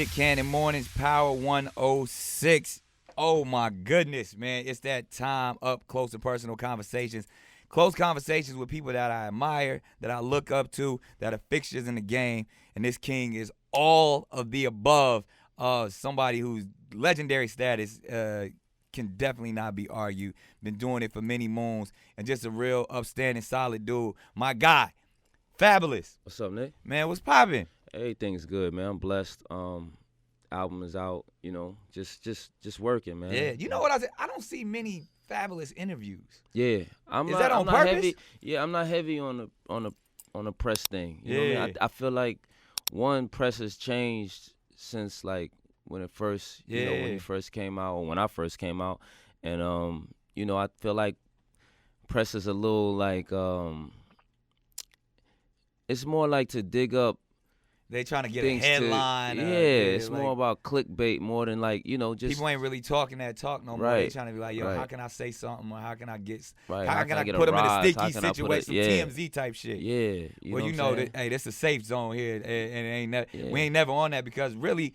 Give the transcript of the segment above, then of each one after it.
Nick Cannon Mornings, Power 106. Oh my goodness, man. It's that time, up close and personal conversations. Close conversations with people that I admire, that I look up to, that are fixtures in the game. And this king is all of the above. Somebody whose legendary status can definitely not be argued. Been doing it for many moons. And just a real upstanding, solid dude. My guy, Fabolous. What's up, Nick? Man, what's poppin'? Everything's good, man. I'm blessed. Album is out, just working, man. Yeah, you know what I said? I don't see many Fabolous interviews. Yeah, Is that on I'm not purpose? heavy. Yeah, I'm not heavy on the press thing. You know what I mean? I feel like press has changed since like when it first, when he first came out or when I first came out, and I feel like press is a little like it's more like to dig up. They trying to get a headline. It's more about clickbait more than like, just people ain't really talking that talk no more. Right. They trying to be like, yo, Right. how can I say something, or how can I get, Right. how can I get put a them in a rise? sticky How can I put situation, it- some TMZ type shit. Yeah. Well, you know that, hey, that's a safe zone here, and it ain't we ain't never on that, because really,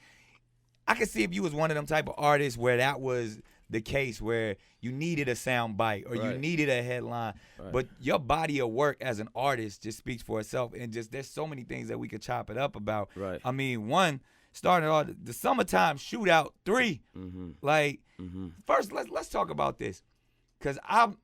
I could see if you was one of them type of artists where that was the case, where you needed a sound bite or you Right. needed a headline. Right. But your body of work as an artist just speaks for itself, and just there's so many things that we could chop it up about. Right. I mean, one, starting off the summertime Shootout 3. Mm-hmm. Like, Mm-hmm. first let's talk about this, because I've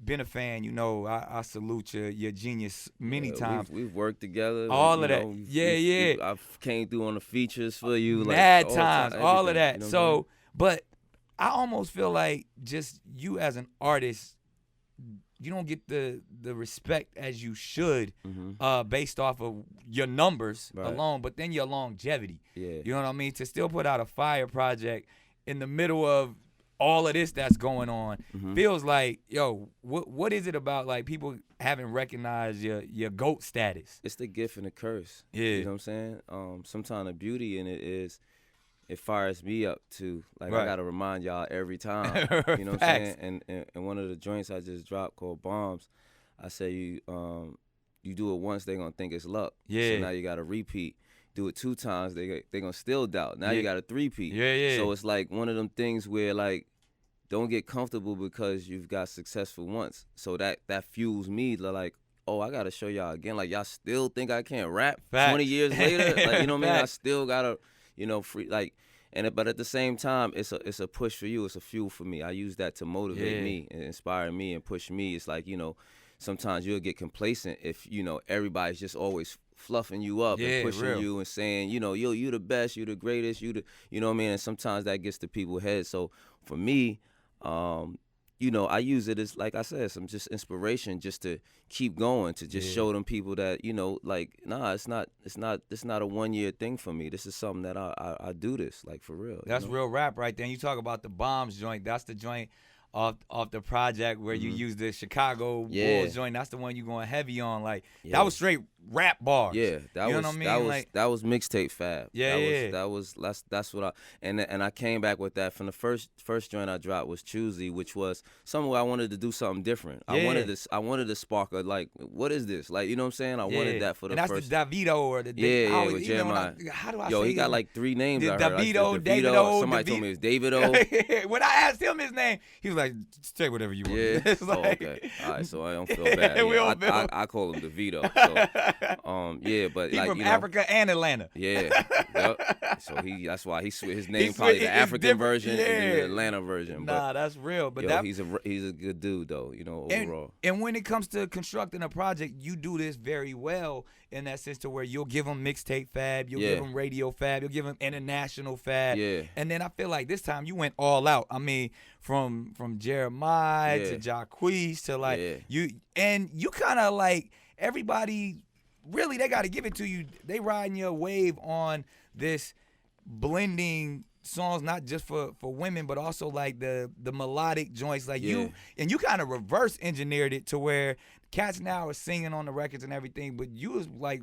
been a fan. I salute your genius many times. We've worked together. All of that. I've came through on the features for you. Mad like, times, all of that. You know So, but I almost feel like just you as an artist, you don't get the respect as you should, based off of your numbers alone, but then your longevity. Yeah. You know what I mean? To still put out a fire project in the middle of all of this that's going on feels like, yo, what is it about, like, people haven't recognized your GOAT status? It's the gift and the curse. Yeah. You know what I'm saying? Sometimes the beauty in it is it fires me up too. Like, Right. I gotta remind y'all every time. You know what I'm Facts. saying? And one of the joints I just dropped called Bombs, I say you do it once, they gonna think it's luck. Yeah. So now you gotta repeat. Do it 2 times, they gonna still doubt. Now Yeah. you gotta 3-peat. Yeah. So it's like one of them things where, like, don't get comfortable because you've got successful once. So that fuels me to, like, oh, I gotta show y'all again. Like, y'all still think I can't rap Facts. 20 years later? Like, you know what I mean? I Facts. still gotta, free, like, but at the same time, it's a push for you. It's a fuel for me. I use that to motivate me and inspire me and push me. It's like, sometimes you'll get complacent if, everybody's just always fluffing you up and pushing real. you and saying, you the best, you the greatest, you know what I mean? And sometimes that gets to people's heads. So for me, I use it as, like I said, some just inspiration, just to keep going, to just show them people that, like, nah, it's not a 1-year thing for me. This is something that I do this, like, for real. That's real rap right there. And you talk about the Bombs joint. That's the joint off the project where you use the Chicago Bulls joint. That's the one you going heavy on. Like, that was straight rap bars. Yeah, that you was know what I mean? that was Mixtape Fab. Yeah, That's what I and I came back with that from the first joint I dropped was Choosy, which was somewhere I wanted to do something different. I wanted to spark a, like, what is this? Like, you know what I'm saying? I wanted that for the first. And that's the Davido or the with Jeremiah. How do I Yo, say he got it? like 3 names. The I heard. Davido, like, Davido, somebody told me it was Davido. When I asked him his name, he was like, say whatever you want. Yeah. It's like, okay. All right. So I don't feel bad. We don't feel- I call him DeVito. So, but he like, from Africa and Atlanta. Yeah. Yep. So that's why his name probably the African different, version and the Atlanta version. Nah, that's real. But he's a good dude though. Overall. And when it comes to constructing a project, you do this very well in that sense, to where you'll give them Mixtape Fab, you'll give them Radio Fab, you'll give them International Fab. Yeah. And then I feel like this time you went all out. I mean, from Jeremiah to Jacquees to like you kind of like, everybody really, they got to give it to you. They riding your wave on this blending songs, not just for women, but also like the melodic joints, like you kind of reverse engineered it to where cats now are singing on the records and everything, but you was like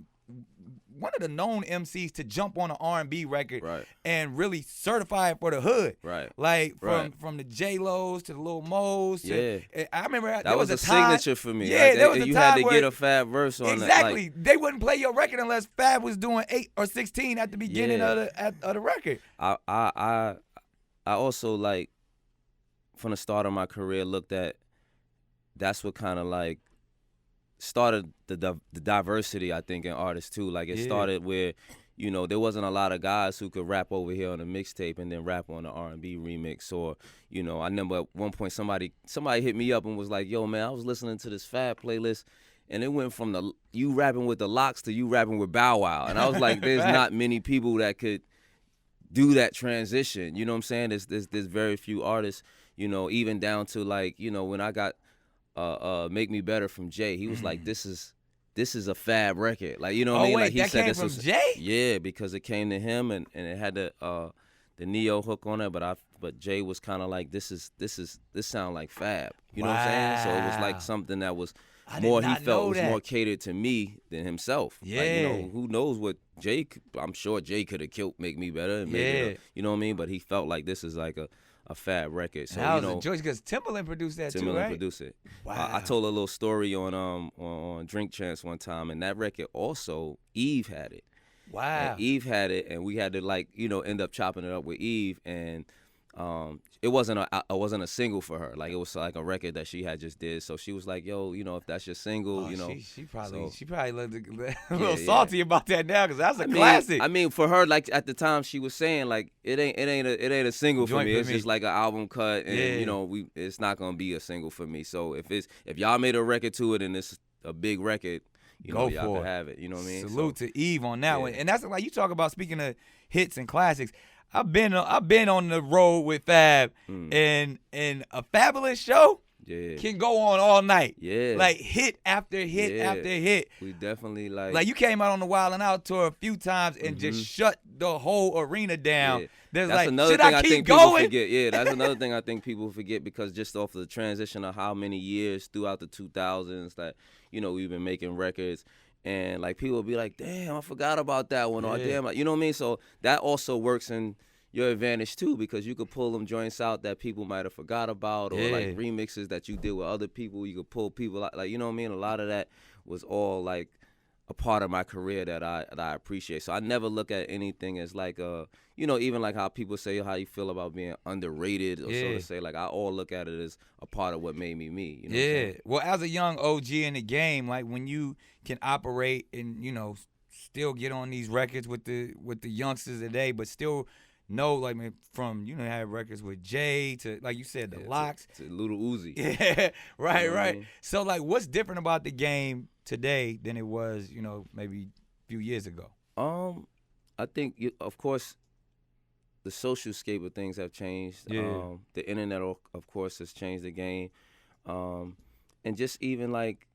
one of the known MCs to jump on an R&B record Right. and really certify it for the hood. Right. Like Right. from the J-Los to the Lil Mo's. To, I remember that there was a a time, signature for me. Yeah, like, there was a you time had to where, get a Fab verse on exactly. it. Like, they wouldn't play your record unless Fab was doing 8 or 16 at the beginning of the record. I also, like, from the start of my career, looked at that's what kind of like started the diversity, I think, in artists too. Like, it started where, you know, there wasn't a lot of guys who could rap over here on a mixtape and then rap on the R&B remix. Or, you know, I remember at one point somebody hit me up and was like, yo, man, I was listening to this Fab playlist, and it went from you rapping with the Locks to you rapping with Bow Wow. And I was like, there's not many people that could do that transition. You know what I'm saying? There's very few artists, you know, even down to, like, you know, when I got Make Me Better from Jay, he was like, this is a Fab record. Like, you know what I mean? Wait, like, he that said came this from was, Jay? Yeah, because it came to him and it had the Neo hook on it, but Jay was kind of like, this sound like Fab. You know what I'm saying? So it was like something that was more, he felt was more catered to me than himself. Yeah. Like, you know, who knows what Jay, I'm sure Jay could have killed Make Me Better and made it, you know what I mean? But he felt like this is like a Fab record. So, that was you know, a choice because Timbaland produced that too, right? Timbaland produced it. Wow. I told a little story on Drink Champs one time, and that record also, Eve had it. Wow. And Eve had it, and we had to, like, you know, end up chopping it up with Eve, and it wasn't a single for her. Like, it was like a record that she had just did. So she was like, yo, you know, if that's your single, you know. She probably looked a little salty about that now because that's a classic. I mean, for her, like, at the time, she was saying, like, it ain't a single for me. It's just like an album cut, and you know, it's not gonna be a single for me. So if y'all made a record to it and it's a big record, you know, y'all can have it. You know what I mean? Salute to Eve on that one. And that's like, you talk about, speaking of hits and classics, I've been on the road with Fab, and a Fabolous show can go on all night. Yeah, like hit after hit after hit. We definitely like you came out on the Wild 'N Out tour a few times and just shut the whole arena down. Yeah. That's like, another thing I think going? People forget. Yeah, that's another thing I think people forget, because just off the transition of how many years throughout the 2000s that, you know, we've been making records. And, like, people will be like, damn, I forgot about that one. Or, damn, you know what I mean? So that also works in your advantage, too, because you could pull them joints out that people might have forgot about, or, like, remixes that you did with other people. You could pull people out. Like, you know what I mean? A lot of that was all, like, a part of my career that I appreciate. So I never look at anything as, like, you know, even like how people say how you feel about being underrated, or so to say. Like, I all look at it as a part of what made me me. You know well, as a young OG in the game, like, when you can operate and, you know, still get on these records with the youngsters today, but still know, like, man, from, you know, have records with Jay to, like you said, the Locks to Little Uzi. Yeah, right, you know right. I mean? So, like, what's different about the game today than it was, you know, maybe a few years ago? I think, of course, the social scape of things have changed. The internet, of course, has changed the game. And just even, like,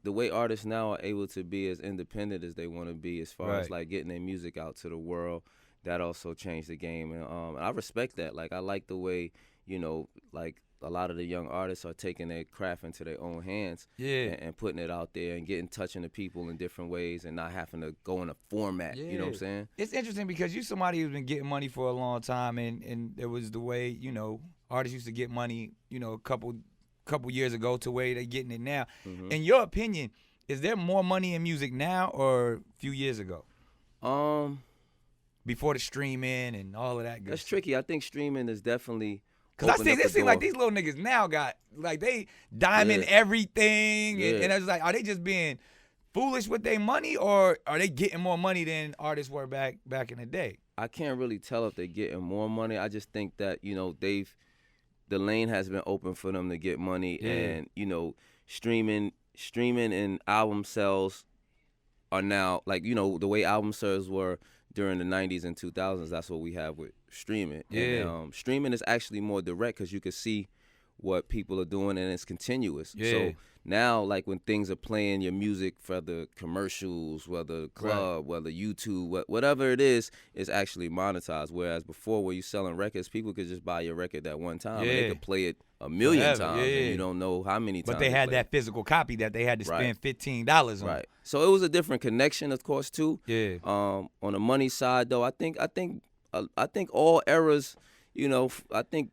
the way artists now are able to be as independent as they want to be, as far as, like, getting their music out to the world, that also changed the game. And I respect that. Like, I like the way, you know, like, a lot of the young artists are taking their craft into their own hands and putting it out there and getting touching the people in different ways and not having to go in a format. You know what I'm saying? It's interesting because you're somebody who's been getting money for a long time, and it was the way, you know, artists used to get money, you know, a couple years ago to where they're getting it now. In your opinion, is there more money in music now or a few years ago? Before the streaming and all of that good stuff. Tricky. I think streaming is definitely... Because it seems like these little niggas now got, like, they diamond everything. And I was like, are they just being foolish with their money, or are they getting more money than artists were back in the day? I can't really tell if they're getting more money. I just think that, you know, the lane has been open for them to get money. And, you know, streaming and album sales are now, like, you know, the way album sales were during the 90s and 2000s, that's what we have with streaming. And streaming is actually more direct because you can see what people are doing, and it's continuous. Yeah. So now, like when things are playing your music for the commercials, whether club, whether YouTube, whatever it is actually monetized. Whereas before, where you selling records, people could just buy your record that one time, and they could play it a million times, and you don't know how many times. But they had that physical copy that they had to spend $15 on. Right. So it was a different connection, of course, too. Yeah. On the money side, though, I think all eras, you know, I think.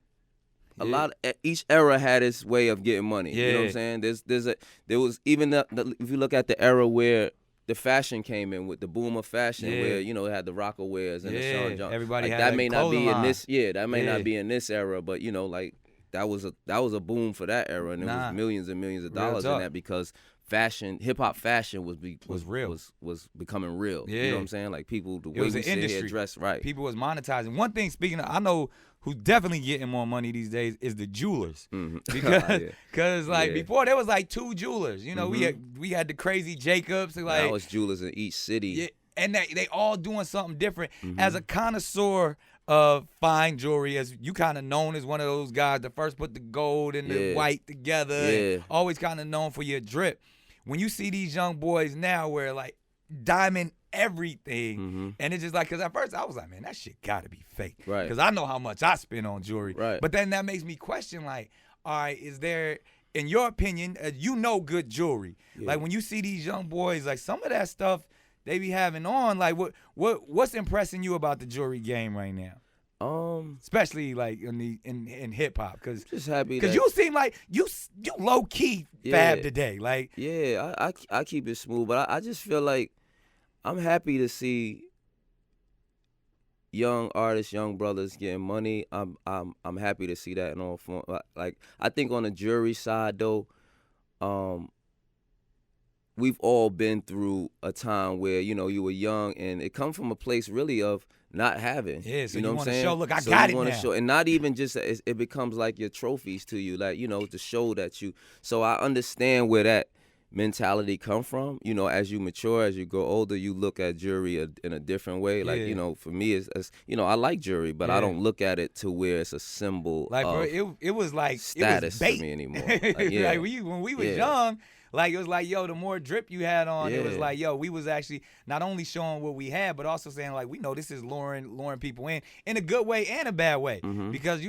Each era had its way of getting money. Yeah. You know what I'm saying? There was even if you look at the era where the fashion came in with the boom of fashion, where it had the Rockawares and the Sean John. Everybody like, had that may not be line. in this. Yeah, that may not be in this era, but like that was a boom for that era, and there was millions and millions of dollars in that because fashion, hip hop fashion was real, was becoming real. Yeah. You know what I'm saying? Like people, the way was we an sit industry. here dressed, right? People was monetizing. One thing, speaking of, I know who's definitely getting more money these days is the jewelers. Because before there was like 2 jewelers. You know, we had the crazy Jacobs. Like, now it's jewelers in each city. Yeah, and they all doing something different. As a connoisseur of fine jewelry, as you kind of known as one of those guys that first put the gold and the white together. And always kind of known for your drip. When you see these young boys now where like diamond everything, and it's just like, because at first I was like, man, that shit gotta be fake, right? Because I know how much I spend on jewelry, right? But then that makes me question, like, all right, is there, in your opinion, good jewelry, like when you see these young boys, like some of that stuff they be having on, like what's impressing you about the jewelry game right now? Especially like in hip hop, because just happy because you seem like you low key fab today, like I keep it smooth, but I just feel like I'm happy to see young artists, young brothers getting money. I'm happy to see that in all form. Like I think on the jewelry side though, we've all been through a time where you were young, and it comes from a place really of not having. Yeah, so you know you what I'm want to saying? show, look, I got it now. Show, and not even just, it becomes like your trophies to you, like, to show that you. So I understand where that mentality come from. As you mature, as you grow older, you look at jewelry in a different way. Like, for me, it's I like jewelry, but I don't look at it to where it's a symbol like, of bro, it was like status it was bait to me anymore. Like, when we was young, like, it was like, yo, the more drip you had on, it was like, yo, we was actually not only showing what we had, but also saying, like, we know this is luring people in a good way and a bad way. Because,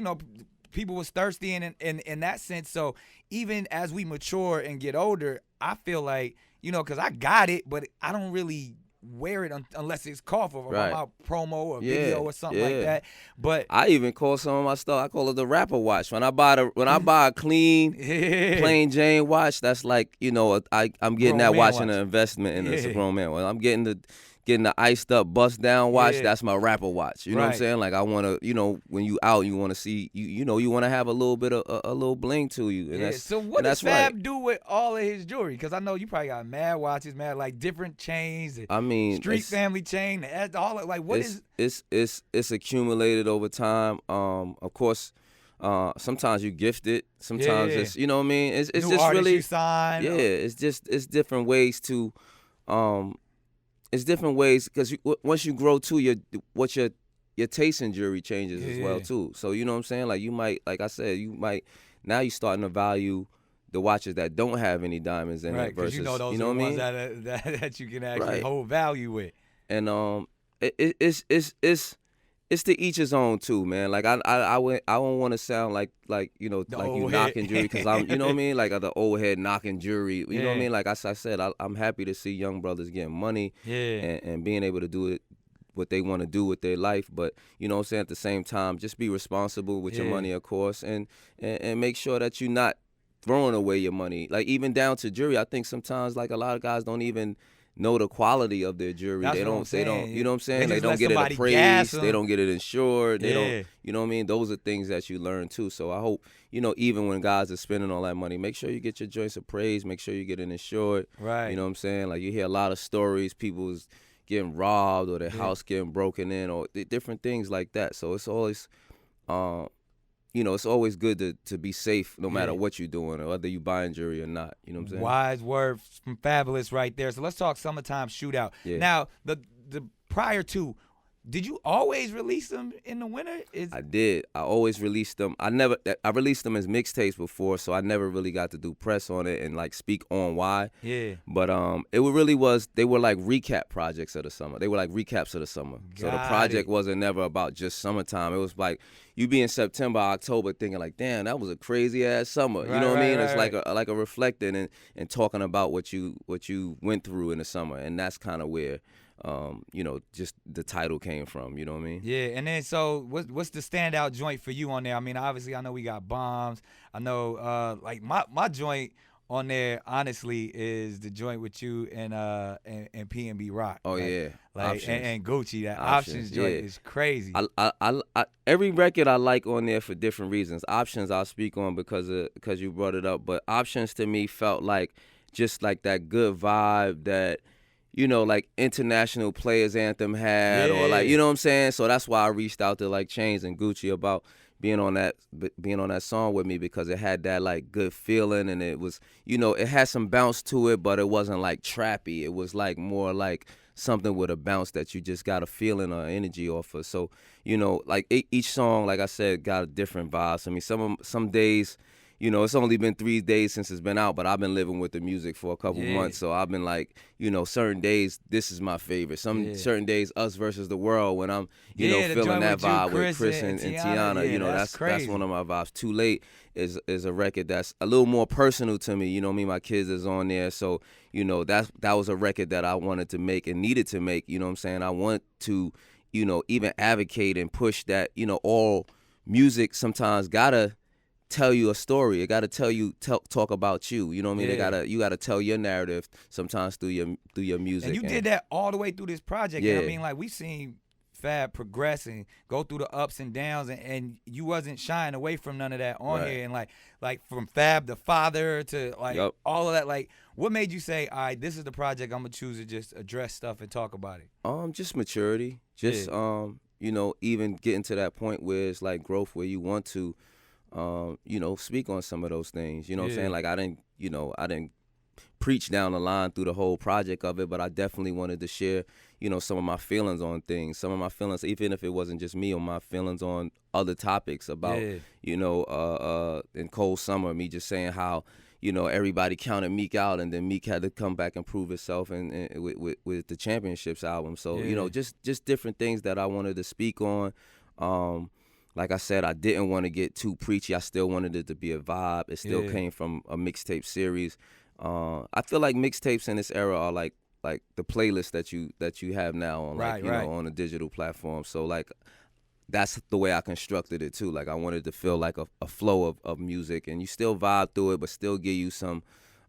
people was thirsty in that sense. So even as we mature and get older, I feel like, because I got it, but I don't really wear it unless it's called for my promo or video or something like that. But I even call some of my stuff, I call it the rapper watch. When I buy a clean plain Jane watch, that's like, I'm getting that watch in an investment in a grown man. When I'm getting the iced up bust down watch, that's my rapper watch. You know what I'm saying? Like I want to, when you out, you want to see, you want to have a little bit of a little bling to you. And so what does Fab do with all of his jewelry? Because I know you probably got mad watches, like different chains. I mean, Street Family chain, all like what is? It's accumulated over time. Of course. Sometimes you gift it. Sometimes it's, you know what I mean. It's New just really you sign. It's different ways to, it's different ways because once you grow too, your taste in jewelry changes as well too. So you know what I'm saying. Like you might, like I said, now you starting to value the watches that don't have any diamonds in it versus those you know are what I ones mean? that you can actually hold value with. And it's to each his own too, man. Like I don't want to sound like you knocking jewelry because I'm, you know what I mean, like the old head knocking jewelry. You know what I mean? Like I said, I'm happy to see young brothers getting money and being able to do it what they want to do with their life. But you know what I'm saying, at the same time, just be responsible with your money, of course, and make sure that you're not throwing away your money. Like even down to jewelry, I think sometimes like a lot of guys don't even know the quality of their jewelry. They don't, you know what I'm saying? They don't get it appraised. They don't get it insured. They don't, you know what I mean? Those are things that you learn too. So I hope, even when guys are spending all that money, make sure you get your joints appraised. Make sure you get it insured. Right. You know what I'm saying? Like you hear a lot of stories, people's getting robbed or their house getting broken in or different things like that. So it's always, it's always good to be safe no matter what you're doing or whether you buying jewelry or not. You know what I'm saying? Wise words from Fabolous right there. So let's talk Summertime Shootout. Yeah. Now, the prior to, did you always release them in the winter? I did. I always released them. I released them as mixtapes before, so I never really got to do press on it and like speak on why. Yeah. But really was, they were like recap projects of the summer. They were like recaps of the summer. So the project wasn't never about just summertime. It was like you be in September, October thinking like, damn, that was a crazy ass summer. You know what I mean? It's like a reflecting and talking about what you went through in the summer, and that's kind of where just the title came from, you know what I mean? Yeah, and then so what's the standout joint for you on there? I mean, obviously I know we got Bombs. I know like my joint on there honestly is the joint with you and P&B Rock. Oh like, yeah. Like and Gucci. That Options joint is crazy. I every record I like on there for different reasons. Options I'll speak on because you brought it up, but Options to me felt like just like that good vibe that like International Players Anthem had, or like, you know what I'm saying? So that's why I reached out to like Chainz and Gucci about being on that song with me, because it had that like good feeling, and it was, it had some bounce to it, but it wasn't like trappy. It was like more like something with a bounce that you just got a feeling or energy off of. So, like each song, like I said, got a different vibe. I mean, some days, it's only been 3 days since it's been out, but I've been living with the music for a couple months. So I've been like, certain days, this is my favorite. Certain days, Us Versus the World, when I'm, feeling that vibe with Chris and Tiana. That's one of my vibes. Too Late is a record that's a little more personal to me. My kids is on there. So, that was a record that I wanted to make and needed to make. You know what I'm saying? I want to, even advocate and push that, all music sometimes gotta tell you a story. It got to talk about you. You know what I mean? You gotta tell your narrative sometimes through your music. And you did that all the way through this project. Yeah. And I mean, like, we seen Fab progress and go through the ups and downs, and you wasn't shying away from none of that on here. And like from Fab the Father to like all of that. Like, what made you say, all right, this is the project I'm gonna choose to just address stuff and talk about it? Just maturity. Just even getting to that point where it's like growth, where you want to speak on some of those things. You know what I'm saying? Like, I didn't preach down the line through the whole project of it, but I definitely wanted to share, some of my feelings on things, some of my feelings, even if it wasn't just me, on my feelings on other topics about, in Cold Summer, me just saying how, everybody counted Meek out, and then Meek had to come back and prove himself and with the Championships album. So, just different things that I wanted to speak on. Like I said, I didn't want to get too preachy. I still wanted it to be a vibe. It still came from a mixtape series. I feel like mixtapes in this era are like the playlist that you have now on on a digital platform. So like that's the way I constructed it too. Like, I wanted to feel like a flow of music, and you still vibe through it, but still give you some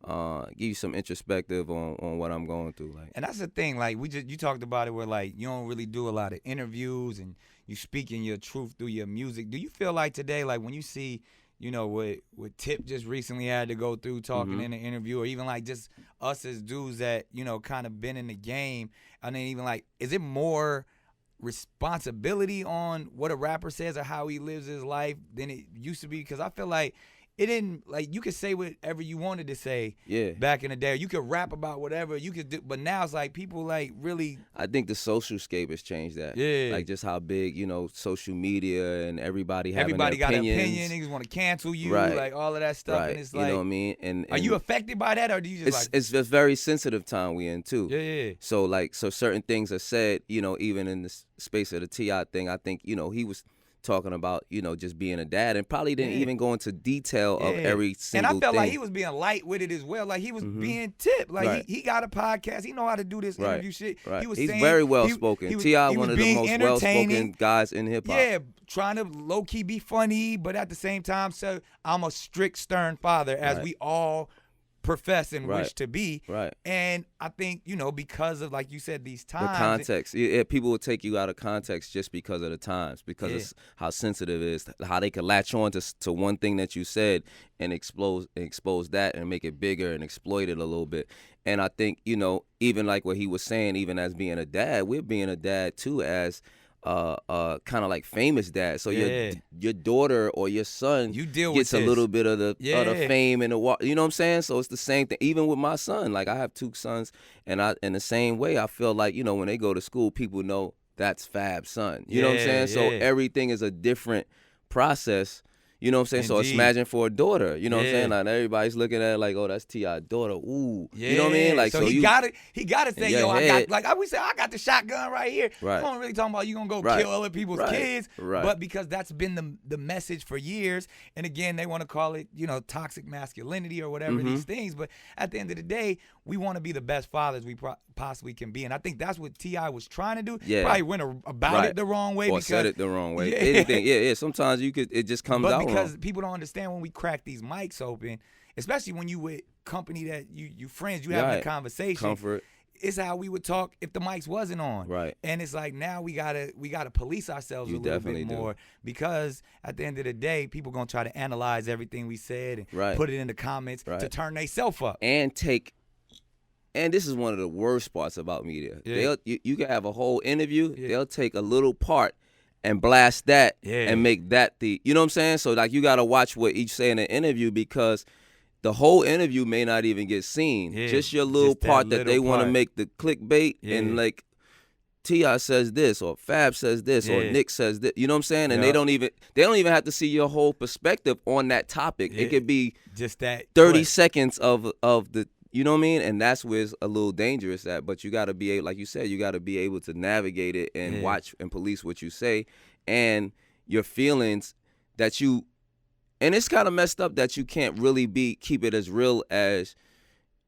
introspective on what I'm going through. Like, and that's the thing. Like, you talked about it where like you don't really do a lot of interviews and you speaking your truth through your music. Do you feel like today, like when you see, what Tip just recently had to go through talking in an interview, or even like just us as dudes that, kind of been in the game, and then even like, is it more responsibility on what a rapper says or how he lives his life than it used to be? Because I feel like it didn't, like, you could say whatever you wanted to say back in the day. You could rap about whatever you could do, but now it's like people like really. I think the social scape has changed that. Yeah. Like, just how big, social media and everybody having Everybody their got opinions. an opinion. Niggas want to cancel you, Right. like all of that stuff. Right. And it's like, you know what I mean? And are you affected by that, or do you just it's a very sensitive time we in too. Yeah. So certain things are said, even in the space of the T.I. thing. I think, he was talking about, just being a dad, and probably didn't even go into detail of every single thing. And I felt like he was being light with it as well. Like, he was being Tip. Like, he got a podcast. He know how to do this interview shit. Right. He's very well spoken. T.I. one of the most well spoken guys in hip hop. Yeah, trying to low key be funny, but at the same time, so I'm a strict, stern father, as we all profess and wish to be. Right. And I think, because of, like you said, these times. The context. People will take you out of context just because of the times, because of how sensitive it is, how they can latch on to one thing that you said and expose that and make it bigger and exploit it a little bit. And I think, even like what he was saying, even as being a dad, we're being a dad too, as kind of like famous dad. So your daughter or your son gets a little bit of the fame and the, you know what I'm saying? So it's the same thing. Even with my son, like, I have 2 sons, and in the same way, I feel like, when they go to school, people know that's Fab's son. You know what I'm saying? So everything is a different process. You know what I'm saying? So Indeed. imagine for a daughter, you know what I'm saying? Yeah. Like everybody's looking at it like, oh, that's T.I. daughter. Ooh. Yeah. You know what I mean? Like so he got to say, yo, I got, like I always say, I got the shotgun right here. Right. I'm not really talking about you gonna go Right. kill other people's Right. kids. Right. But because that's been the message for years. And again, they want to call it, you know, toxic masculinity or whatever these things. But at the end of the day, we want to be the best fathers we possibly can be. And I think that's what T.I. was trying to do. Yeah. Probably went about it the wrong way. Or because said it the wrong way. Yeah. Anything. Yeah. Sometimes it just comes out because wrong. people don't understand when we crack these mics open, especially when you with company that you friends, you having a Right. conversation. Comfort. It's how we would talk if the mics wasn't on. Right. And it's like now we gotta police ourselves You a little definitely bit do. more, because at the end of the day, people gonna try to analyze everything we said and Right. put it in the comments to Right. turn themselves up. And this is one of the worst parts about media. Yeah. You can have a whole interview. Yeah. They'll take a little part and blast that Yeah. and make that you know what I'm saying? So like you got to watch what each say in the interview, because the whole interview may not even get seen. Yeah. Just your little Just that part that they little want to part. make the clickbait Yeah. and like T.I. says this or Fab says this or Yeah. Nick says this. You know what I'm saying? And Yeah. they don't even have to see your whole perspective on that topic. Yeah. It could be Just that 30 clip. seconds of the, you know what I mean? And that's where it's a little dangerous at. But you got to be able, like you said, you got to be able to navigate it and Yeah. watch and police what you say and your feelings that you, and it's kind of messed up that you can't really keep it as real as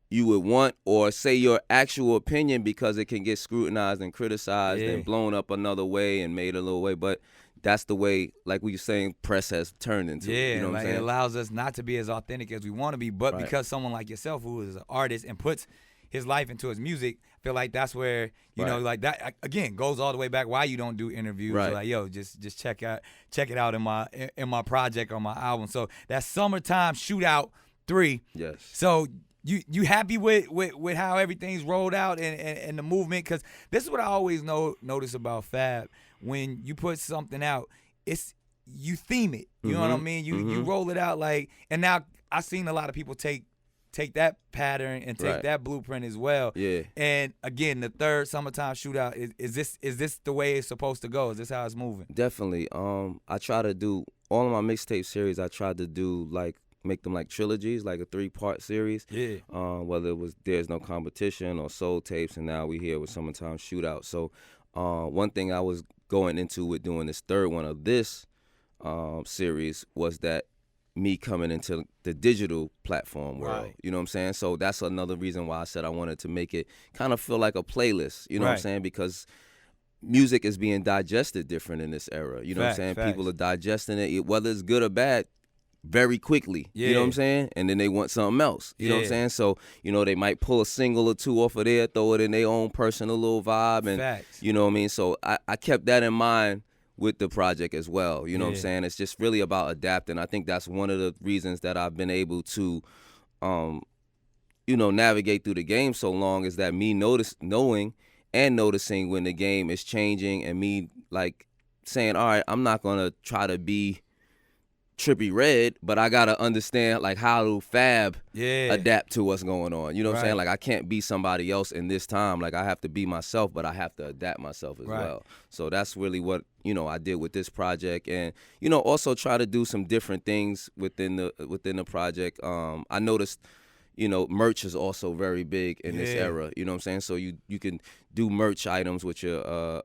you would want, or say your actual opinion, because it can get scrutinized and criticized Yeah. and blown up another way and made a little way. But that's the way, like we were saying, press has turned into. Yeah, You know what like I'm it saying? allows us not to be as authentic as we want to be, but Right. because someone like yourself, who is an artist and puts his life into his music, I feel like that's where you know, Right. like that again goes all the way back. Why you don't do interviews? Right. Like, yo, just check it out in my project or my album. So that's Summertime Shootout 3. Yes. So you happy with how everything's rolled out and the movement? Because this is what I always notice about Fab. When you put something out, you theme it. You know what I mean? You roll it out like, and now I've seen a lot of people take that pattern and take Right. that blueprint as well. Yeah. And again, the third Summertime Shootout, is this the way it's supposed to go? Is this how it's moving? Definitely. I try to do all of my mixtape series. I tried to do like make them like trilogies, like a 3-part series. Yeah. Whether it was There's No Competition or Soul Tapes, and now we here with Summertime Shootout. So one thing I was going into with doing this third one of this series was that me coming into the digital platform world. Right. You know what I'm saying? So that's another reason why I said I wanted to make it kind of feel like a playlist. You know what I'm Right. saying? Because music is being digested different in this era. You know what I'm saying? Facts. People are digesting it, whether it's good or bad, very quickly. You know what I'm Yeah. saying? And then they want something else. You know what I'm Yeah. saying? So, you know, they might pull a single or two off of there, throw it in their own personal little vibe. And, Facts. you know what I mean? So I kept that in mind with the project as well. You know what I'm Yeah. saying? It's just really about adapting. I think that's one of the reasons that I've been able to, you know, navigate through the game so long, is that me knowing and noticing when the game is changing, and me like saying, all right, I'm not going to try to be Trippy Red, but I got to understand like how to Fab adapt to what's going on. You know what I'm saying? Right. Like I can't be somebody else in this time. Like I have to be myself, but I have to adapt myself as Right. well. So that's really what, you know, I did with this project, and, you know, also try to do some different things within the project. I noticed, you know, merch is also very big in this Yeah. era. You know what I'm saying? So you can do merch items with your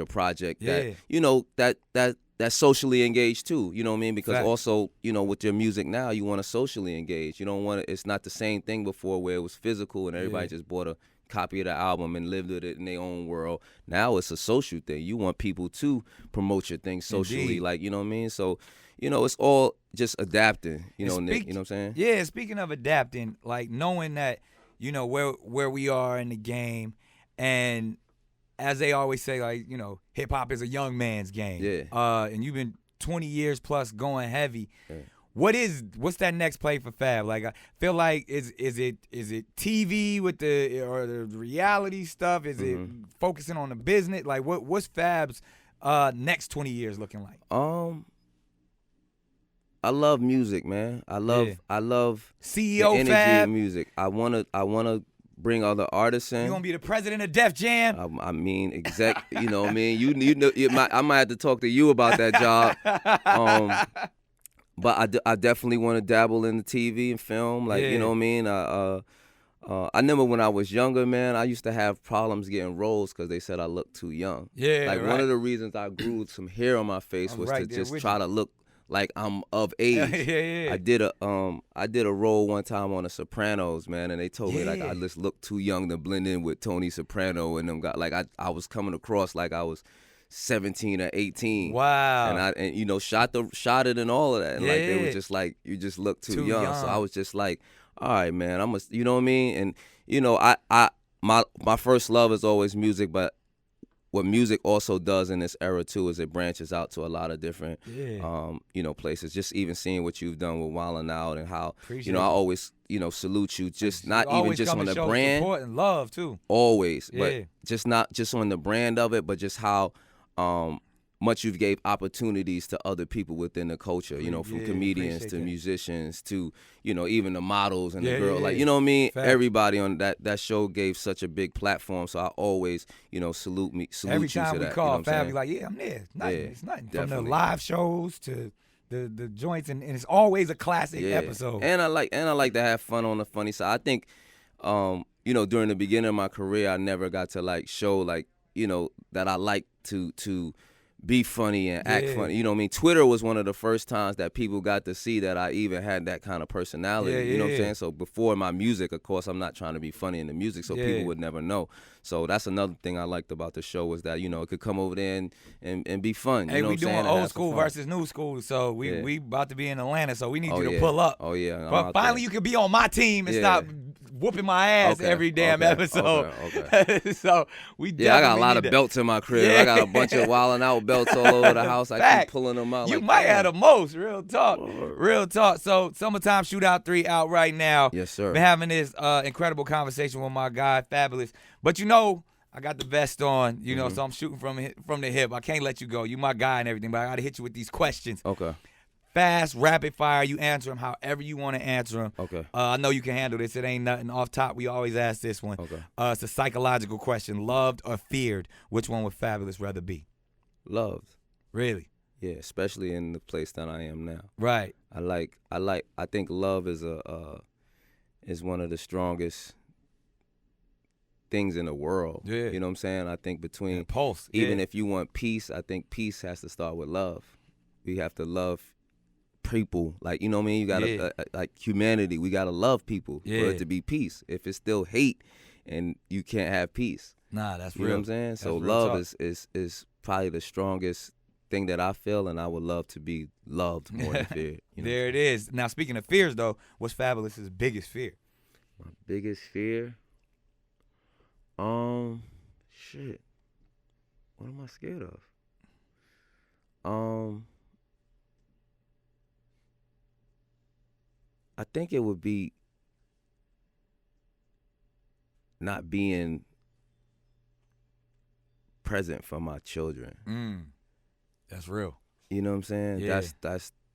project Yeah. that, you know, that's socially engaged too. You know what I mean? Because Facts. also, you know, with your music now, you want to socially engage. You don't want to, it's not the same thing before where it was physical and everybody Yeah. just bought a copy of the album and lived with it in their own world. Now it's a social thing. You want people to promote your thing socially. Indeed. Like, you know what I mean? So, you know, it's all just adapting, you know, And Nick, you know what I'm saying? Yeah, speaking of adapting, like knowing that, you know, where we are in the game, and as they always say, like, you know, hip hop is a young man's game. Yeah. And you've been 20 years plus going heavy. Yeah. What's that next play for Fab? Like, I feel like is it TV with the reality stuff? Is it focusing on the business? Like, what's Fab's next 20 years looking like? I love music, man. I love CEO the energy Fab. of music. I wanna bring other artists in. You gonna be the president of Def Jam? I mean, you know what I mean? You know, I might have to talk to you about that job. But I definitely want to dabble in the TV and film. Like, you know what I mean? I remember when I was younger, man, I used to have problems getting roles because they said I looked too young. Yeah, like right. One of the reasons I grew some hair on my face was to just try to look like I'm of age. Yeah. I did a role one time on The Sopranos, man, and they told me like I just looked too young to blend in with Tony Soprano and them guys. Like I was coming across like I was 17 or 18. Wow. And you know, shot it and all of that. And like they were just like, you just look too young. So I was just like, all right, man, you know what I mean? And you know, my first love is always music, but what music also does in this era too is it branches out to a lot of different you know, places. Just even seeing what you've done with Wildin' Out and how you know, I always, you know, salute you, just not even just on the brand. Support and love too. Always. But just not just on the brand of it, but just how much you've gave opportunities to other people within the culture, you know, from comedians to musicians to, you know, even the models and the girl, like, you know what I mean? Fact. Everybody on that show gave such a big platform, so I always, you know, salute you to that. Every time we call, you know Fab, like, I'm there. It's nothing. It's nothing. Definitely. From the live shows to the joints, and it's always a classic episode. And I like to have fun on the funny side. I think, you know, during the beginning of my career, I never got to like show like, you know, that I like to be funny and act funny. You know what I mean? Twitter was one of the first times that people got to see that I even had that kind of personality. You know what I'm saying? So before my music, of course, I'm not trying to be funny in the music, so people would never know. So that's another thing I liked about the show was that, you know, it could come over there and be fun. Hey, you know we what I'm doing saying? old school versus new school, so we about to be in Atlanta, so we need you to yeah. pull up. Oh, yeah. But finally you can be on my team and stop whooping my ass every damn episode. Okay. So we I got a lot of belts in my crib. I got a bunch of Wildin' Out belts all over the house. I keep pulling them out. You like, might have the most. Real talk. Real talk. So Summertime Shootout 3 out right now. Yes, sir. Been having this incredible conversation with my guy, Fabolous. But you know, I got the vest on, you know, so I'm shooting from the hip. I can't let you go. You my guy and everything, but I got to hit you with these questions. Okay. Fast, rapid fire. You answer them however you want to answer them. Okay. I know you can handle this. It ain't nothing off top. We always ask this one. Okay. It's a psychological question. Loved or feared? Which one would Fabolous rather be? Loved. Really? Yeah, especially in the place that I am now. Right. I think love is is one of the strongest things in the world. Yeah. You know what I'm saying? I think between pulse. Even if you want peace, I think peace has to start with love. We have to love people. Like, you know what I mean? You gotta like humanity. We gotta love people for it to be peace. If it's still hate, and you can't have peace. Nah, that's real. You know what I'm saying? So love is probably the strongest thing that I feel, and I would love to be loved more than feared. You know? There it is. Now, speaking of fears, though, what's Fabolous's biggest fear? My biggest fear? Shit. What am I scared of? I think it would be not being present for my children. That's real. You know what I'm saying? Yeah.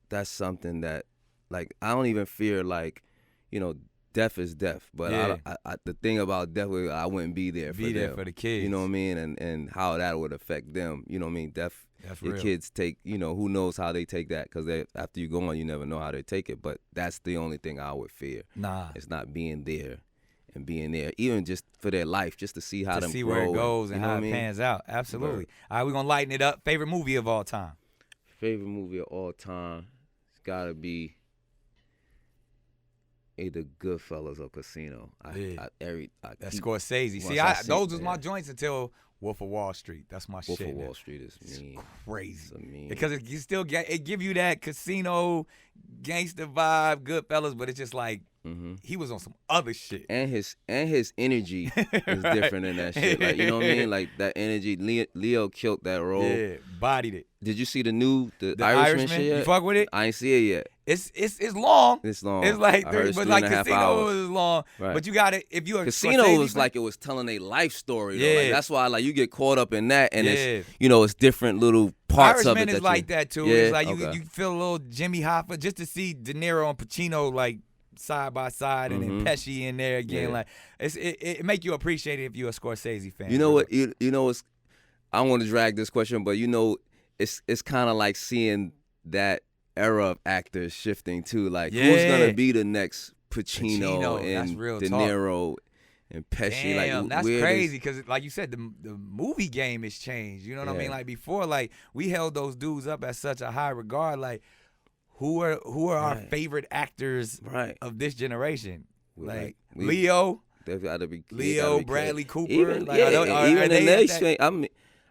That's something that, like, I don't even fear, like, you know, death is death. But I the thing about death, I wouldn't be there for them. Be there for the kids. You know what I mean? And how that would affect them. You know what I mean? Death. That's your real. Kids take, you know, who knows how they take that, because after you go on, you never know how they take it. But that's the only thing I would fear. Nah. It's not being there and being there, even just for their life, just to see how them see grow where it goes and you know how what it I mean? pans out. Absolutely. All right, we're going to lighten it up. Favorite movie of all time? Favorite movie of all time, it's got to be either Goodfellas or Casino. That's Scorsese. See, those was my joints until Wolf of Wall Street. That's my shit. Wolf of Wall Street is mean. It's crazy. It's mean. Because it still give you that casino gangster vibe, Goodfellas, but it's just like he was on some other shit. And his energy is different in that shit. Like, you know what I mean? Like that energy. Leo killed that role. Yeah, bodied it. Did you see the Irishman shit yet? You fuck with it? I ain't see it yet. It's long. It's long. It's like but like Casino is long. Right. But you got it if you Casino was like it was telling a life story. Though. Like, that's why like you get caught up in that, and it's it's different little parts Irishman of it. is like that too. Yeah? It's like you feel a little Jimmy Hoffa just to see De Niro and Pacino like side by side, and then Pesci in there again. Like it make you appreciate it if you're a Scorsese fan. You know what? You know what's. I don't want to drag this question, but you know, it's kind of like seeing that era of actors shifting too. Like who's gonna be the next Pacino and De Niro and Pesci? Damn, like that's crazy because, like you said, the movie game has changed. You know what I mean? Like before, like we held those dudes up at such a high regard. Like who are our favorite actors of this generation? Like Leo. They've got to be Leo, Bradley Cooper. Even, like, even in their strength.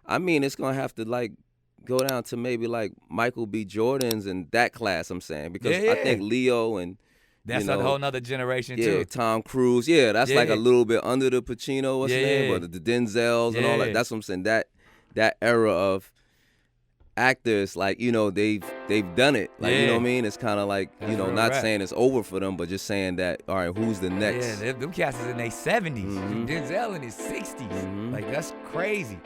I mean, it's gonna have to like go down to maybe like Michael B. Jordan's and that class. I'm saying because I think Leo and that's a whole nother generation too. Tom Cruise. Yeah, that's like a little bit under the Pacino or something, but the Denzels and all that. That's what I'm saying. That era of actors, like, you know, they've done it. Like, you know what I mean? It's kind of like, that's, you know, not saying it's over for them, but just saying that, all right, who's the next? Yeah, them cats is in their 70s. Denzel in his 60s. Like, that's crazy.